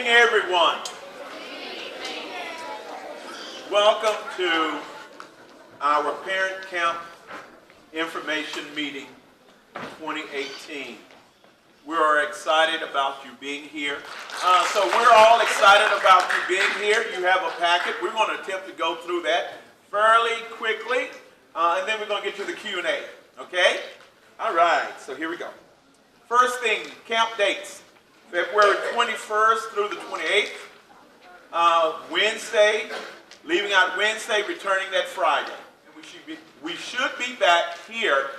evening, everyone. Welcome to our Parent Camp Information Meeting 2018. We are excited about you being here. So we're all excited about you being here. You have a packet. We're going to attempt to go through that fairly quickly, and then we're going to get to the Q&A. Okay? All right. So here we go. First thing, camp dates. February 21st through the 28th. Wednesday, leaving out Wednesday, returning that Friday. And we should be back here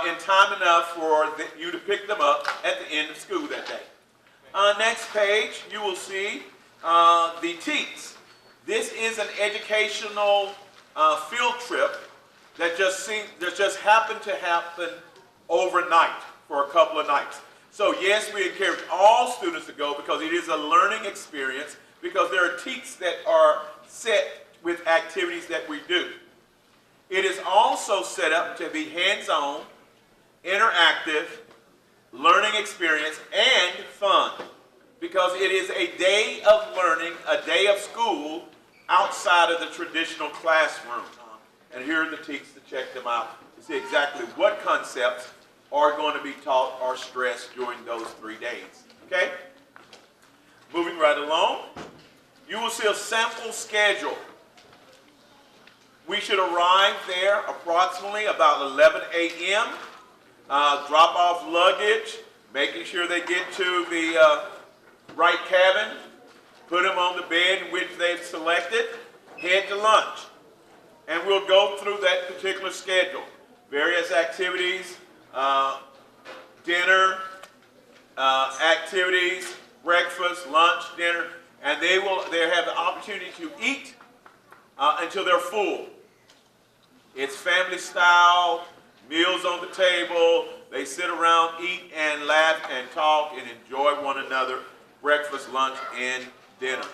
in time enough for you to pick them up at the end of school that day. Next page, you will see the TEATS. This is an educational field trip that just happened to happen overnight for a couple of nights. So yes, we encourage all students to go because it is a learning experience, because there are TEATS that are set with activities that we do. It is also set up to be hands-on, interactive, learning experience, and fun, because it is a day of learning, a day of school outside of the traditional classroom. And here are the TEATS to check them out to see exactly what concepts are going to be taught or stressed during those 3 days. Okay? Moving right along, you will see a sample schedule. We should arrive there approximately about 11 a.m. Drop off luggage, making sure they get to the right cabin, put them on the bed in which they've selected, head to lunch. And we'll go through that particular schedule. Various activities, dinner, activities, breakfast, lunch, dinner, and they have the opportunity to eat until they're full. It's family style, meals on the table. They sit around, eat and laugh and talk and enjoy one another, breakfast, lunch, and dinner.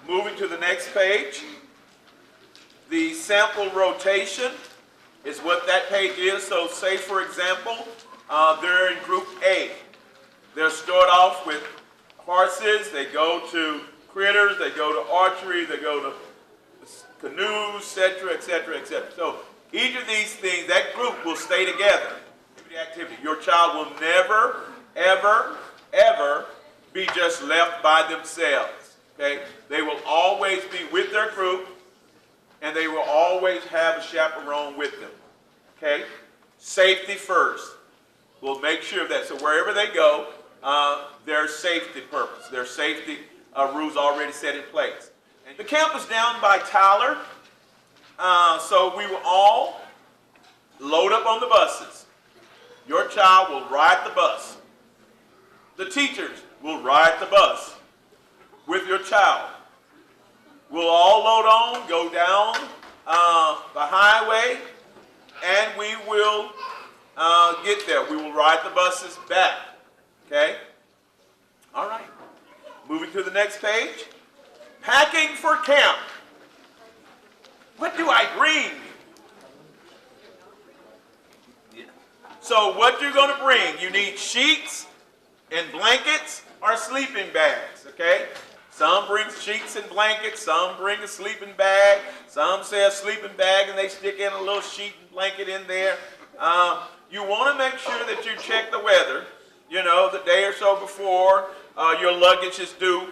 Moving to the next page, the sample rotation is what that page is. So say, for example, they're in group A. They'll start off with horses, they go to critters, they go to archery, they go to canoes, etc., etc., etc. So each of these things, that group will stay together. Activity. Your child will never, ever, ever be just left by themselves. Okay? They will always be with their group, and they will always have a chaperone with them. Okay? Safety first. We'll make sure of that. So wherever they go, there's safety purpose. There's safety rules already set in place. And the camp is down by Tyler. So we will all load up on the buses. Your child will ride the bus. The teachers will ride the bus with your child. We'll all load on, go down the highway, and we will get there. We will ride the buses back. Okay? All right. Moving to the next page. Packing for camp. What do I bring? Yeah. So what you're going to bring, you need sheets and blankets or sleeping bags. Okay? Some bring sheets and blankets, some bring a sleeping bag, some say a sleeping bag and they stick in a little sheet and blanket in there. You want to make sure that you check the weather, the day or so before your luggage is due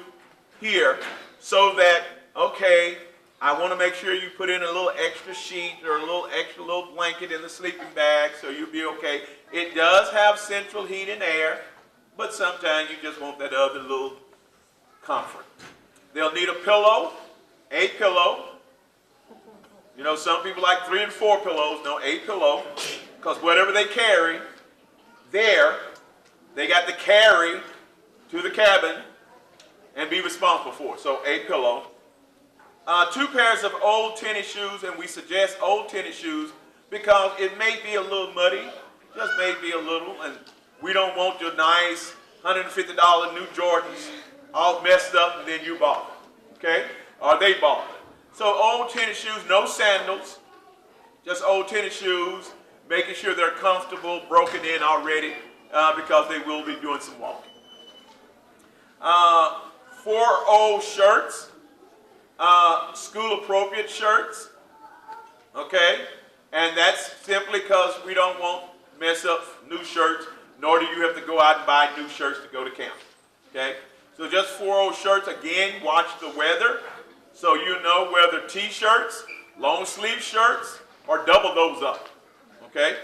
here, so that, okay, I want to make sure you put in a little extra sheet or a little extra blanket in the sleeping bag so you'll be okay. It does have central heat and air, but sometimes you just want that other little comfort. They'll need a pillow, a pillow. Some people like 3 and 4 pillows. No, a pillow. Because whatever they carry there, they got to carry to the cabin and be responsible for. So a pillow. 2 pairs of old tennis shoes, and we suggest old tennis shoes because it may be a little muddy, just may be a little, and we don't want your nice $150 new Jordans all messed up and then you bought it, okay? Or they bought it. So old tennis shoes, no sandals, just old tennis shoes, making sure they're comfortable, broken in already, because they will be doing some walking. 4-0 shirts, school appropriate shirts, okay? And that's simply because we don't want to mess up new shirts, nor do you have to go out and buy new shirts to go to camp, okay? So just 4-0 shirts. Again, watch the weather, so you know whether t-shirts, long sleeve shirts, or double those up, okay?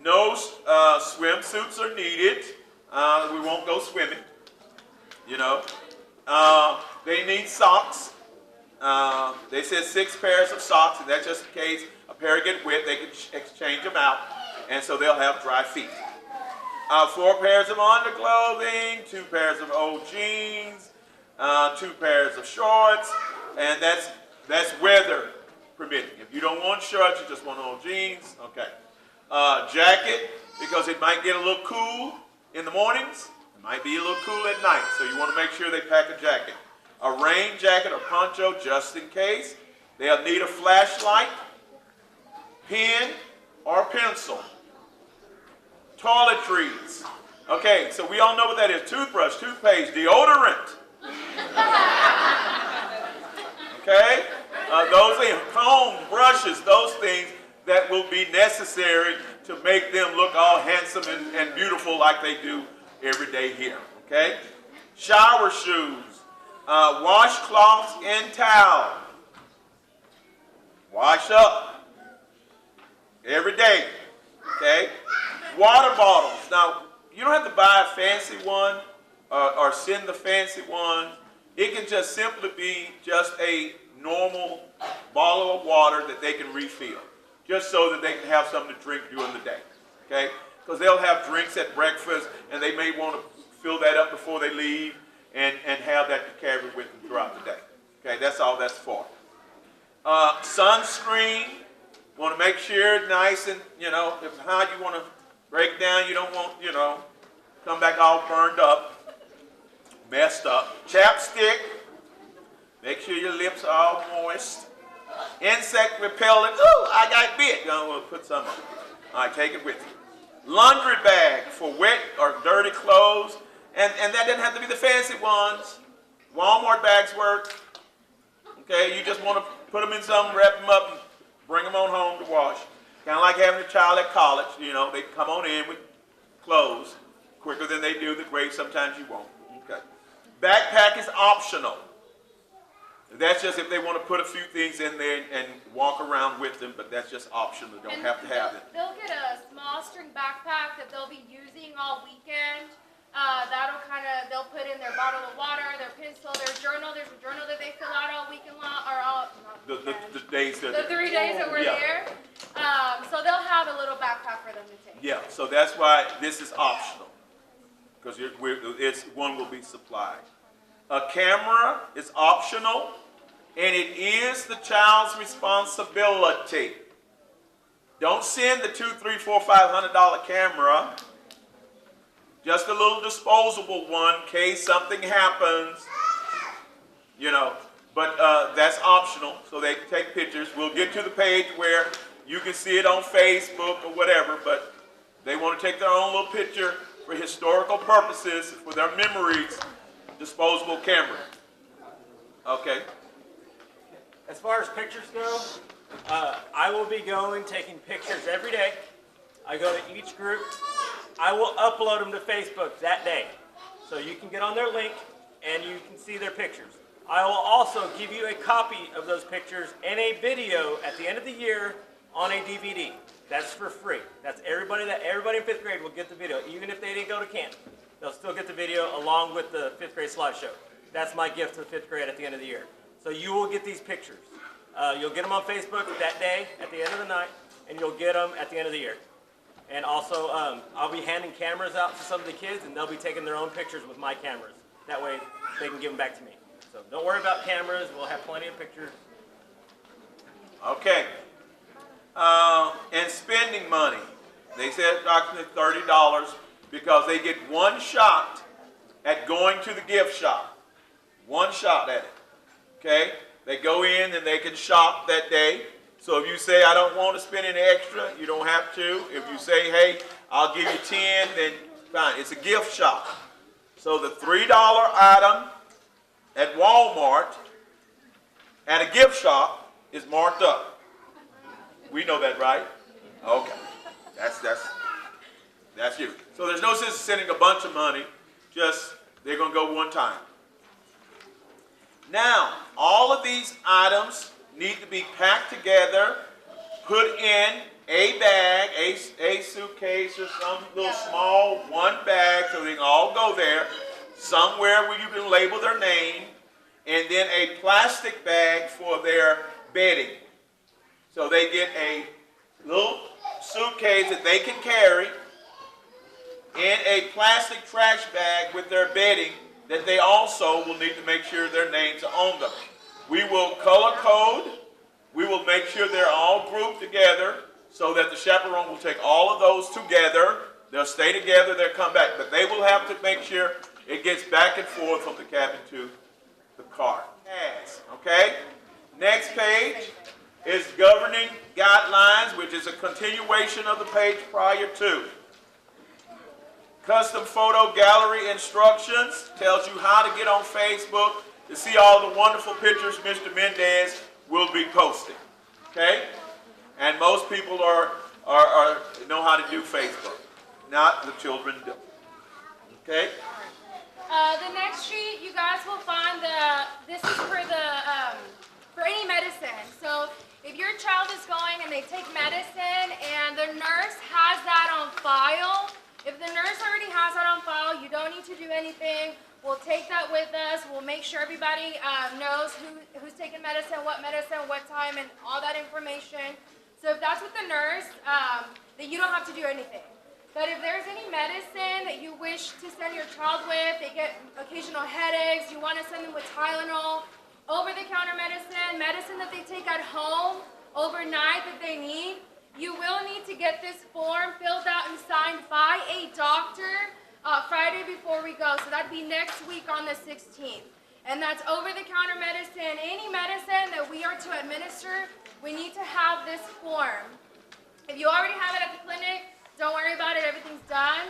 No swimsuits are needed. We won't go swimming, you know. They need socks. They said 6 pairs of socks, and that's just in case a pair get wet, they can exchange them out, and so they'll have dry feet. 4 pairs of underclothing, 2 pairs of old jeans, 2 pairs of shorts, and that's weather permitting. If you don't want shorts, you just want old jeans, okay. Jacket, because it might get a little cool in the mornings. It might be a little cool at night, so you want to make sure they pack a jacket. A rain jacket or poncho just in case. They'll need a flashlight, pen, or pencil. Toiletries. Okay, so we all know what that is. Toothbrush, toothpaste, deodorant. Okay? Those things, combs, brushes, those things that will be necessary to make them look all handsome and beautiful like they do every day here. Okay? Shower shoes, washcloths and towel. Wash up every day. Okay? Water bottles. Now, you don't have to buy a fancy one or send the fancy one. It can just simply be just a normal bottle of water that they can refill, just so that they can have something to drink during the day, okay? Because they'll have drinks at breakfast, and they may want to fill that up before they leave and have that to carry with them throughout the day, okay? That's all that's for. Sunscreen, want to make sure it's nice and, you know, if how you want to break down, you don't want, you know, come back all burned up, messed up. Chapstick, make sure your lips are all moist. Insect repellent, ooh, I got bit. We'll put some on. All right, take it with you. Laundry bag for wet or dirty clothes, and that doesn't have to be the fancy ones. Walmart bags work. Okay, you just want to put them in something, wrap them up, and bring them on home to wash. Kind of like having a child at college, you know, they come on in with clothes quicker than they do the grade. Sometimes you won't. Okay. Backpack is optional. That's just if they want to put a few things in there and walk around with them, but that's just optional. They don't have to have it. They'll get a small string backpack that they'll be using all weekend. They'll put in their bottle of water, their pencil, their journal. There's a journal that they fill out all weekend long, or all, The days that the 3 days that we're there. So they'll have a little backpack for them to take. Yeah, so that's why this is optional, because one will be supplied. A camera is optional, and it is the child's responsibility. Don't send the $200, $300, $400, $500 camera. Just a little disposable one in case something happens, you know. But that's optional, so they can take pictures. We'll get to the page where you can see it on Facebook or whatever, but they want to take their own little picture for historical purposes, for their memories. Disposable camera. Okay. As far as pictures go, I will be taking pictures every day. I go to each group. I will upload them to Facebook that day. So you can get on their link and you can see their pictures. I will also give you a copy of those pictures and a video at the end of the year on a DVD. That's for free. That's everybody in 5th grade will get the video, even if they didn't go to camp. They'll still get the video along with the 5th grade slideshow. That's my gift to the 5th grade at the end of the year. So you will get these pictures. You'll get them on Facebook that day at the end of the night, and you'll get them at the end of the year. And also, I'll be handing cameras out to some of the kids, and they'll be taking their own pictures with my cameras. That way, they can give them back to me. So don't worry about cameras. We'll have plenty of pictures. Okay. And spending money. They said approximately $30 because they get one shot at going to the gift shop. One shot at it. Okay? They go in and they can shop that day. So if you say, I don't want to spend any extra, you don't have to. If you say, hey, I'll give you 10, then fine. It's a gift shop. So the $3 item at Walmart and a gift shop is marked up. We know that, right? Okay. That's you. So there's no sense in sending a bunch of money. Just, they're going to go one time. Now, all of these items need to be packed together, put in a bag, a suitcase or some little small one bag so they can all go there, somewhere where you can label their name, and then a plastic bag for their bedding. So they get a little suitcase that they can carry and a plastic trash bag with their bedding that they also will need to make sure their names are on them. We will color code. We will make sure they're all grouped together so that the chaperone will take all of those together. They'll stay together, they'll come back. But they will have to make sure it gets back and forth from the cabin to the car. Okay? Next page is governing guidelines, which is a continuation of the page prior to. Custom photo gallery instructions tells you how to get on Facebook to see all the wonderful pictures Mr. Mendez will be posting. Okay? And most people know how to do Facebook. Not the children do. Okay? The next sheet, you guys will find this is for any medicine. So if your child is going and they take medicine and the nurse has that on file, if the nurse already has that on file, you don't need to do anything. We'll take that with us. We'll make sure everybody knows who's taking medicine, what time, and all that information. So if that's with the nurse, then you don't have to do anything. But if there's any medicine that you wish to send your child with, they get occasional headaches, you want to send them with Tylenol, over-the-counter medicine that they take at home overnight that they need, you will need to get this form filled out and signed by a doctor Friday before we go. So that'd be next week on the 16th. And that's over-the-counter medicine. Any medicine that we are to administer, we need to have this form. If you already have it at the clinic, don't worry about it. Everything's done.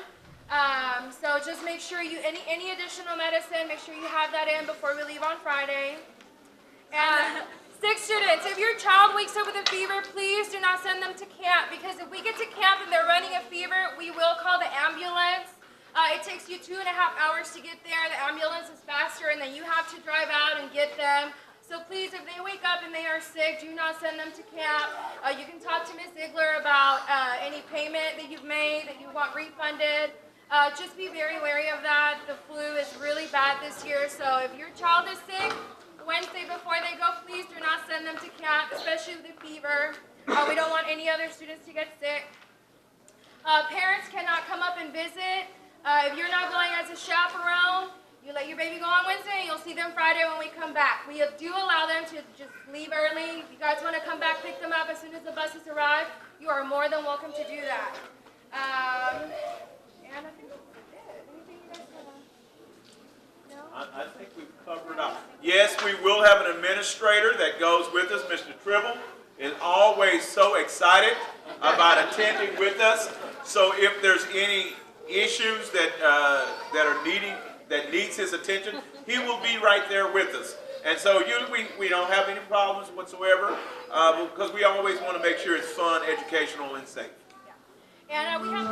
So just make sure any additional medicine, make sure you have that in before we leave on Friday. And sick students, if your child wakes up with a fever, please do not send them to camp, because if we get to camp and they're running a fever, we will call the ambulance. It takes you 2.5 hours to get there. The ambulance is faster, and then you have to drive out and get them. So please, if they wake up and they are sick, do not send them to camp. You can talk to Ms. Ziegler about any payment that you've made that you want refunded. Just be very wary of that. The flu is really bad this year, so if your child is sick, Wednesday before they go, please do not send them to camp, especially with the fever. We don't want any other students to get sick. Parents cannot come up and visit. If you're not going as a chaperone, you let your baby go on Wednesday and you'll see them Friday when we come back. We do allow them to just leave early. If you guys want to come back, pick them up as soon as the buses arrive, you are more than welcome to do that. And I think that's it. Anything you guys want to know? I think we've covered up. Yes, we will have an administrator that goes with us. Mr. Tribble is always so excited about attending with us. So if there's any issues that needs his attention, he will be right there with us. And so we don't have any problems whatsoever, because we always want to make sure it's fun, educational, and safe. Yeah. And we have